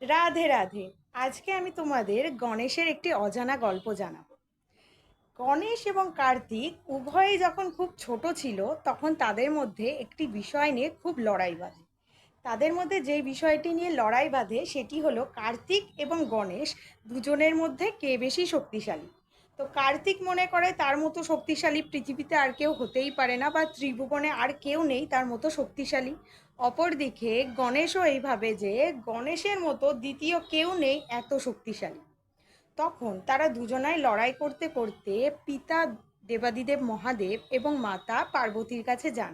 রাধে রাধে। আজকে আমি তোমাদের গণেশের একটি অজানা গল্প জানাবো। গণেশ এবং কার্তিক উভয়েই যখন খুব ছোট ছিল তখন তাদের মধ্যে একটি বিষয় নিয়ে খুব লড়াই বাধে। তাদের মধ্যে যে বিষয়টি নিয়ে লড়াই বাধে সেটি হলো কার্তিক এবং গণেশ দুজনের মধ্যে কে বেশি শক্তিশালী। তো কার্তিক মনে করে তার মতো শক্তিশালী পৃথিবীতে আর কেউ হতেই পারে না, বা ত্রিভুবনে আর কেউ নেই তার মতো শক্তিশালী। অপরদিকে গণেশও এইভাবে যে গণেশের মতো দ্বিতীয় কেউ নেই এত শক্তিশালী। তখন তারা দুজনাই লড়াই করতে করতে পিতা দেবাদিদেব মহাদেব এবং মাতা পার্বতীর কাছে যান,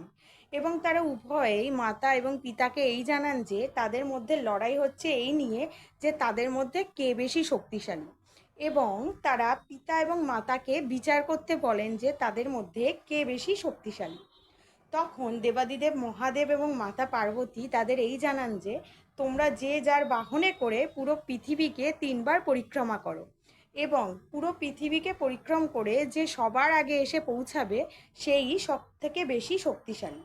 এবং তারা উভয়েই মাতা এবং পিতাকে এই জানান যে তাদের মধ্যে লড়াই হচ্ছে এই নিয়ে যে তাদের মধ্যে কে বেশি শক্তিশালী। এবং তারা পিতা এবং মাতাকে বিচার করতে বলেন যে তাদের মধ্যে কে বেশি শক্তিশালী। তখন দেবাদিদেব মহাদেব এবং মাতা পার্বতী তাদের এই জানান যে তোমরা যে যার বাহনে করে পুরো পৃথিবীকে 3বার পরিক্রমা করো, এবং পুরো পৃথিবীকে পরিক্রম করে যে সবার আগে এসে পৌঁছাবে সেই সব থেকে বেশি শক্তিশালী।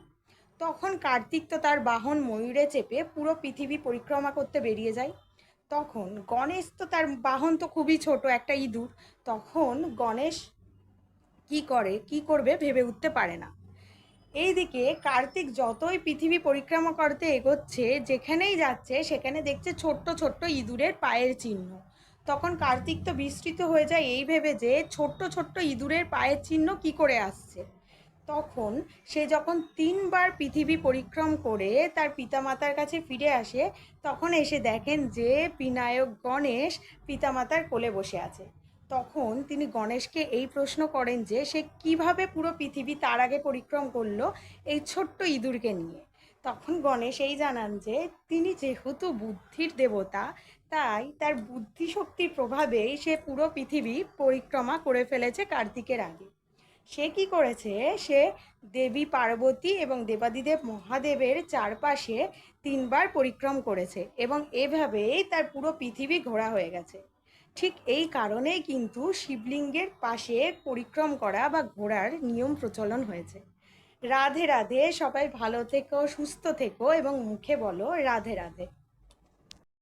তখন কার্তিক তো তার বাহন ময়ূরে চেপে পুরো পৃথিবী পরিক্রমা করতে বেরিয়ে যায়। তখন গণেশ তো তার বাহন তো খুবই ছোট, একটা ইঁদুর। তখন গণেশ কি করবে ভেবে উঠতে পারে না। এইদিকে কার্তিক যতই পৃথিবী পরিক্রমা করতে এগোচ্ছে, যেখানেই যাচ্ছে সেখানে দেখছে ছোট্ট ছোট্ট ইঁদুরের পায়ের চিহ্ন। তখন কার্তিক তো বিস্মৃত হয়ে যায় এই ভেবে যে ছোট্ট ছোট্ট ইঁদুরের পায়ের চিহ্ন কি করে আসছে। তখন সে যখন 3বার পৃথিবী পরিক্রম করে তার পিতামাতার কাছে ফিরে আসে, তখন এসে দেখেন যে বিনায়ক গণেশ পিতামাতার কোলে বসে আছে। তখন তিনি গণেশকে এই প্রশ্ন করেন যে সে কিভাবে পুরো পৃথিবী তার আগে পরিক্রম করলো এই ছোট্ট ইঁদুরকে নিয়ে। তখন গণেশ এই জানান যে তিনি যেহেতু বুদ্ধির দেবতা, তাই তার বুদ্ধিশক্তির প্রভাবেই সে পুরো পৃথিবী পরিক্রমা করে ফেলেছে কার্তিকের আগে। সে কি করেছে, সে দেবী পার্বতী এবং দেবাদিদেব মহাদেবের চারপাশে 3বার পরিক্রম করেছে, এবং এভাবেই তার পুরো পৃথিবী ঘোরা হয়ে গেছে। ঠিক এই কারণেই কিন্তু শিবলিঙ্গের পাশে পরিক্রম করা বা ঘোরার নিয়ম প্রচলন হয়েছে। রাধে রাধে। সবাই ভালো থেকো, সুস্থ থেকো এবং মুখে বলো রাধে রাধে।